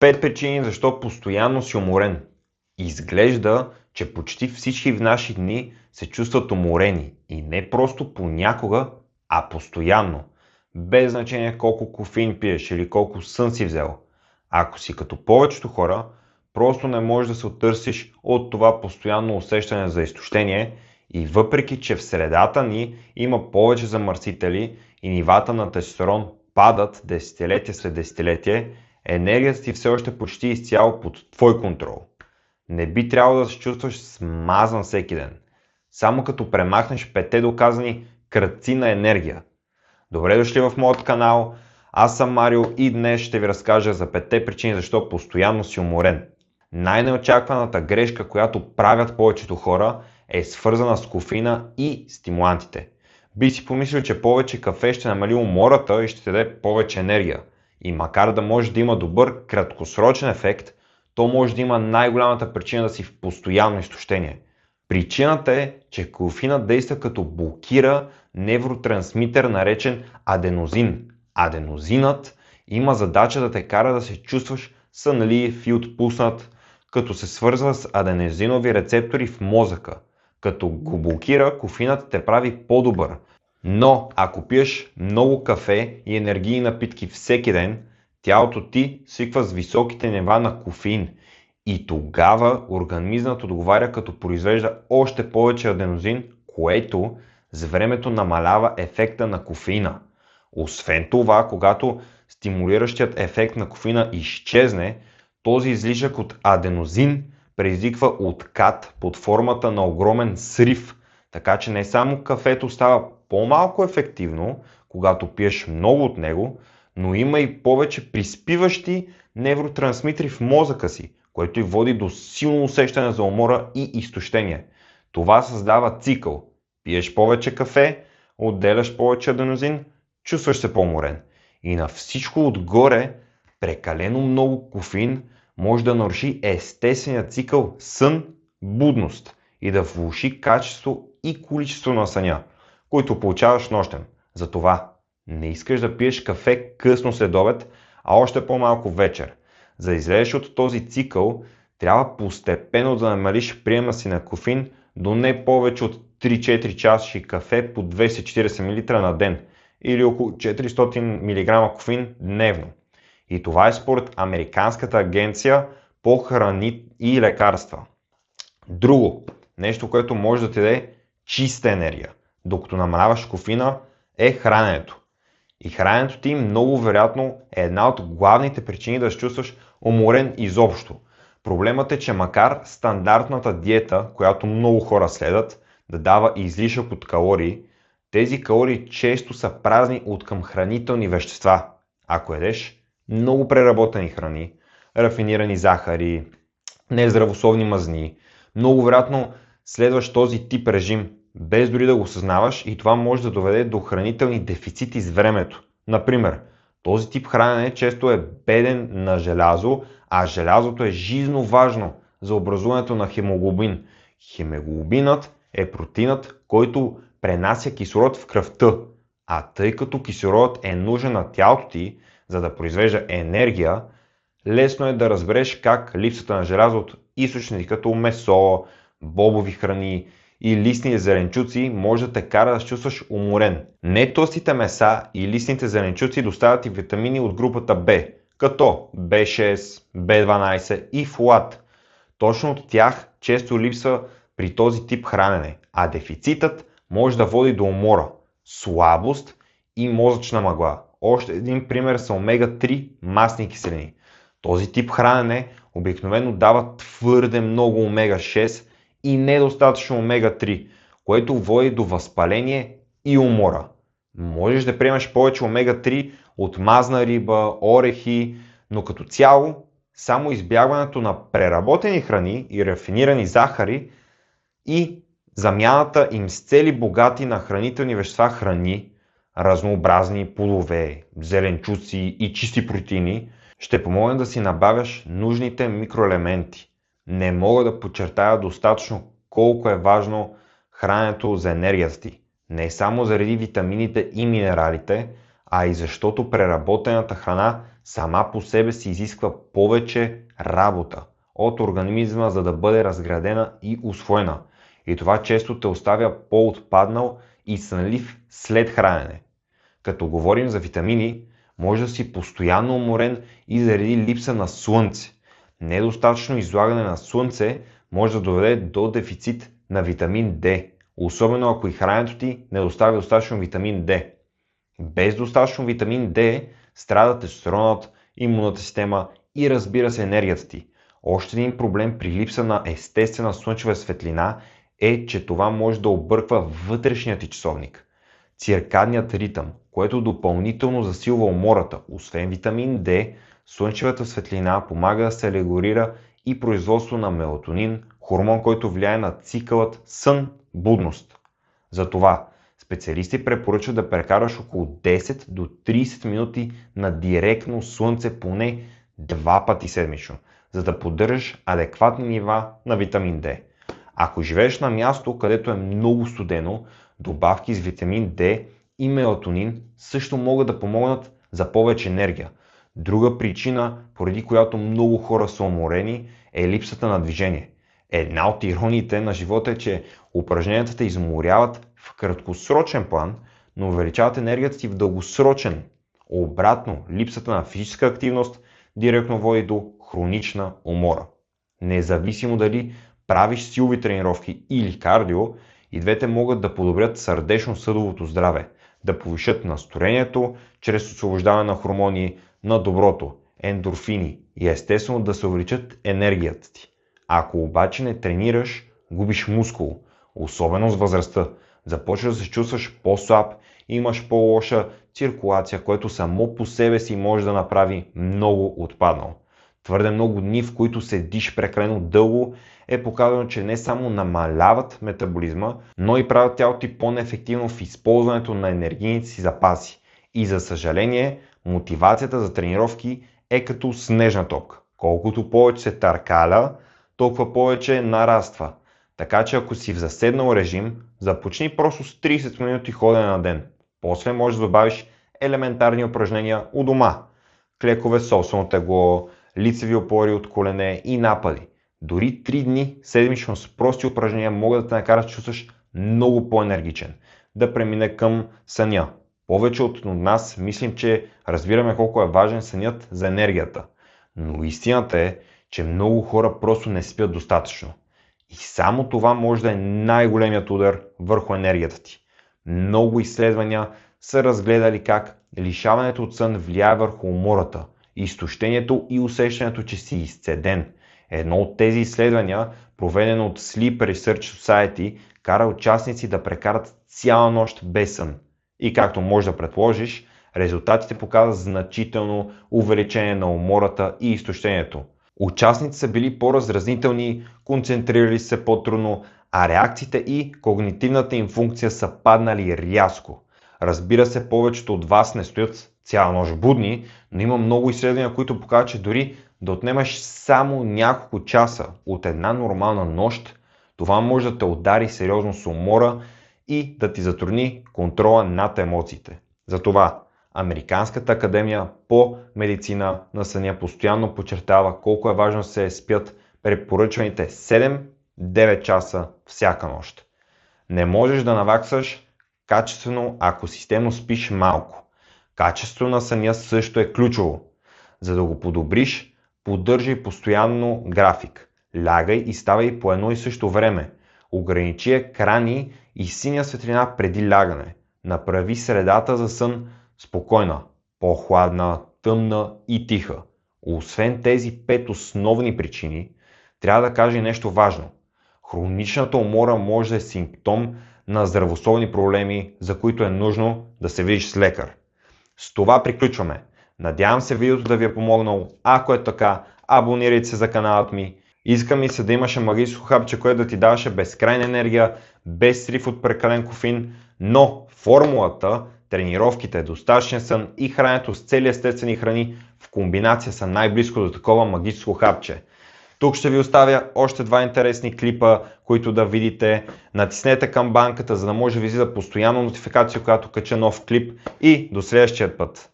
5 причини защо постоянно си уморен. Изглежда, че почти всички в наши дни се чувстват уморени и не просто понякога, а постоянно. Без значение колко кофеин пиеш или колко сън си взел. Ако си като повечето хора, просто не можеш да се оттърсиш от това постоянно усещане за изтощение и въпреки, че в средата ни има повече замърсители и нивата на тестостерон падат десетилетие след десетилетие, енергията ти все още почти изцяло под твой контрол. Не би трябвало да се чувстваш смазан всеки ден, само като премахнеш 5 доказани кръци на енергия. Добре дошли в моят канал, аз съм Марио и днес ще ви разкажа за 5 причини защо постоянно си уморен. Най-неочакваната грешка, която правят повечето хора, е свързана с кофеина и стимулантите. Би си помислил, че повече кафе ще намали умората и ще ти даде повече енергия. И макар да може да има добър краткосрочен ефект, то може да има най-голямата причина да си в постоянно изтощение. Причината е, че кофеинът действа като блокира невротрансмитер, наречен аденозин. Аденозинът има задача да те кара да се чувстваш сънлив и отпуснат, като се свързва с аденозинови рецептори в мозъка. Като го блокира, кофеинът те прави по-добър. Но ако пиеш много кафе и енергийни напитки всеки ден, тялото ти свиква с високите нива на кофеин и тогава организмът отговаря като произвежда още повече аденозин, което с времето намалява ефекта на кофеина. Освен това, когато стимулиращият ефект на кофеина изчезне, този излишък от аденозин предизвиква откат под формата на огромен срив, така че не само кафето става по-малко ефективно, когато пиеш много от него, но има и повече приспиващи невротрансмитри в мозъка си, което и води до силно усещане за умора и изтощение. Това създава цикъл. Пиеш повече кафе, отделяш повече аденозин, чувстваш се по-уморен. И на всичко отгоре, прекалено много кофеин може да наруши естествения цикъл сън-будност и да влоши качество и количество на съня, който получаваш нощем. Затова не искаш да пиеш кафе късно след обед, а още по-малко вечер. За да излезеш от този цикъл, трябва постепенно да намалиш приема си на кофеин до не повече от 3-4 чаши кафе по 240 мл на ден или около 400 мг кофеин дневно. И това е според Американската агенция по храни и лекарства. Друго, нещо, което може да ти даде чиста енергия, докато намаляваш кофеина, е храненето. И храненето ти много вероятно е една от главните причини да се чувстваш уморен изобщо. Проблемът е, че макар стандартната диета, която много хора следват, да дава излишък от калории, тези калории често са празни от към хранителни вещества. Ако ядеш много преработени храни, рафинирани захари, нездравословни мазни, много вероятно следваш този тип режим, без дори да го осъзнаваш, и това може да доведе до хранителни дефицити с времето. Например, този тип хранене често е беден на желязо, а желязото е жизненно важно за образуването на хемоглобин. Хемоглобинът е протеинът, който пренася кислород в кръвта, а тъй като кислородът е нужен на тялото ти, за да произвежда енергия, лесно е да разбереш как липсата на желязо от източници като месо, бобови храни и листни зеленчуци може да те кара да се чувстваш уморен. Не толстите меса и листните зеленчуци доставят и витамини от групата B, като B6, B12 и фолат. Точно от тях често липсва при този тип хранене, а дефицитът може да води до умора, слабост и мозъчна мъгла. Още един пример са омега-3 масни киселини. Този тип хранене обикновено дава твърде много омега-6 и недостатъчно омега-3, което води до възпаление и умора. Можеш да приемаш повече омега-3 от мазна риба, орехи, но като цяло само избягването на преработени храни и рафинирани захари и замяната им с цели богати на хранителни вещества храни, разнообразни плодове, зеленчуци и чисти протеини, ще помогне да си набавяш нужните микроелементи. Не мога да подчертая достатъчно колко е важно храненето за енергията ти. Не само заради витамините и минералите, а и защото преработената храна сама по себе си изисква повече работа от организма, за да бъде разградена и усвоена. И това често те оставя по-отпаднал и сънлив след хранене. Като говорим за витамини, може да си постоянно уморен и заради липса на слънце. Недостатъчно излагане на слънце може да доведе до дефицит на витамин D, особено ако и храненето ти не доставя достатъчно витамин D. Без достатъчно витамин D страда тестостеронът, имунната система и разбира се енергията ти. Още един проблем при липса на естествена слънчева светлина е, че това може да обърква вътрешния ти часовник. Циркадният ритъм, което допълнително засилва умората. Освен витамин D, слънчевата светлина помага да се регулира и производство на мелатонин, хормон, който влияе на цикълът сън-будност. Затова специалисти препоръчват да прекараш около 10 до 30 минути на директно слънце поне 2 пъти седмично, за да поддържаш адекватни нива на витамин D. Ако живееш на място, където е много студено, добавки с витамин D и мелатонин също могат да помогнат за повече енергия. Друга причина, поради която много хора са уморени, е липсата на движение. Една от ирониите на живота е, че упражненията те изморяват в краткосрочен план, но увеличават енергията ти в дългосрочен. Обратно, липсата на физическа активност директно води до хронична умора. Независимо дали правиш силови тренировки или кардио, и двете могат да подобрят сърдечно-съдовото здраве, да повишат настроението чрез освобождаване на хормони на доброто, ендорфини и естествено да се увеличат енергията ти. Ако обаче не тренираш, губиш мускул, особено с възрастта, започваш да се чувстваш по-слаб и имаш по-лоша циркулация, което само по себе си може да направи много отпаднал. Твърде много дни, в които седиш прекалено дълго, е показано, че не само намаляват метаболизма, но и правят тялото ти по-неефективно в използването на енергийните си запаси. И за съжаление, мотивацията за тренировки е като снежна топка. Колкото повече се търкаля, толкова повече нараства. Така че ако си в заседнал режим, започни просто с 30 минути ходене на ден. После можеш да добавиш елементарни упражнения у дома. Клекове с собствено тегло, лицеви опори от колене и напади. Дори 3 дни седмично с прости упражнения могат да те накарат да чувстваш много по-енергичен. Да премине към съня. Повече от нас мислим, че разбираме колко е важен сънят за енергията. Но истината е, че много хора просто не спят достатъчно. И само това може да е най-големият удар върху енергията ти. Много изследвания са разгледали как лишаването от сън влияе върху умората, изтощението и усещането, че си изцеден. Едно от тези изследвания, проведено от Sleep Research Society, кара участници да прекарат цяла нощ без сън. И както можеш да предположиш, резултатите показват значително увеличение на умората и изтощението. Участниците са били по-разразнителни, концентрирали се по-трудно, а реакциите и когнитивната им функция са паднали рязко. Разбира се, повечето от вас не стоят цяла нощ будни, но има много изследвания, които показват, че дори да отнемаш само няколко часа от една нормална нощ, това може да те удари сериозно с умора и да ти затрудни контрола над емоциите. Затова Американската академия по медицина на съня постоянно подчертава колко е важно да се спят препоръчваните 7-9 часа всяка нощ. Не можеш да наваксаш качествено, ако системно спиш малко. Качеството на съня също е ключово. За да го подобриш, поддържай постоянно график. Лягай и ставай по едно и също време. Ограничи екрани и синя светлина преди лягане. Направи средата за сън спокойна, по-хладна, тъмна и тиха. Освен тези 5 основни причини, трябва да кажа и нещо важно. Хроничната умора може да е симптом на здравословни проблеми, за които е нужно да се видиш с лекар. С това приключваме. Надявам се видеото да ви е помогнало. Ако е така, абонирайте се за каналът ми. Иска ми се да имаше магическо хапче, което да ти даваше безкрайна енергия, без срив от прекален кофеин, но формулата, тренировките, достатъчен сън и храненето с цели естествени храни в комбинация са най-близко до такова магическо хапче. Тук ще ви оставя още 2 интересни клипа, които да видите. Натиснете камбанката, за да може да ви излиза постоянно нотификация, когато кача нов клип, и до следващия път.